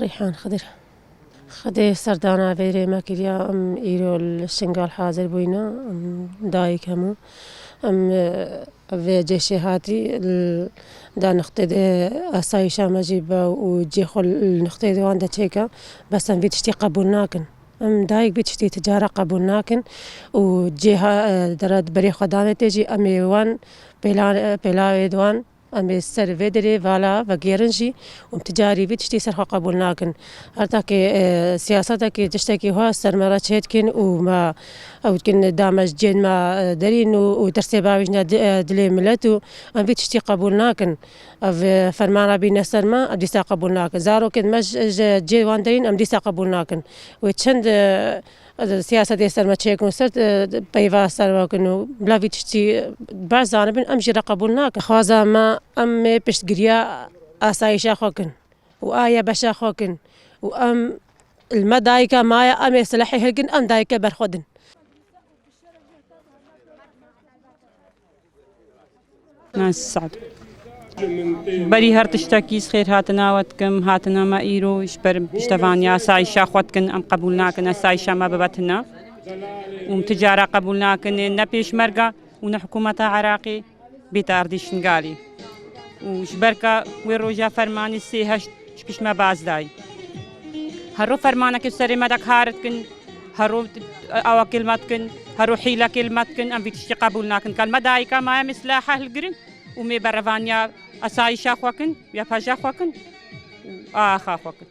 ريحان خدي سردانا فيري ماكيليا إيرو الشنغال حاضر بوينا دايك همو في جيشي هاتي دا نقتدي أسايشا مجيبا وجي خل نقتدي واندا تشيكا بس في تشتي قبولناكن دايك بتشتي تجارة قبولناكن وجيها دراد بري خدانة تجي أمي وان بلا دوان أمي سر دري فالا وغيرنجي تجاري بتشتي سرخ قبولناكن هرتاكي سياستك تشتكي هو سر مرة تشيتكن وما أو كن دامج جين ما درين وترسي باوجنا دلي ملتو أم بتشتي قبولناكن فرمانا بين سرما أم ديسا قبولناكن زارو كن مج جي وان درين أم ديسا قبولناكن وتشند السياسة دي سر ما تشيكون سرت بيفا سر وكنو بلا فيتشتي بعض بين أم جرا قبولناك خوازا ما أم بشتجريا أسايشا خوكن وآية بشا خوكن وأم المدايكا مايا أم سلاحي هلكن أم دايكا برخودن ناس سعد بري هر تشتكيس خير هاتنا واتكم هاتنا ما إيرو إشبر إشتفانيا سايشا خواتكن أم قبولناكن سايشا ما ببتنا ومتجارة قبولناكن نبيش مرقا ونحكومة عراقي بتاردي شنغالي وشبركا ويروجا فرماني سيهش شكش ما بازداي هرو فرمانك السري مدك هارتكن هرو أو كلمتكن هرو حيلة كلمتكن أم بتشتي قبولناكن كالمدايكا ما مسلاحة الجرين ومي برفانيا أسايشا خوكن يا فاجا خوكن آخا خوكن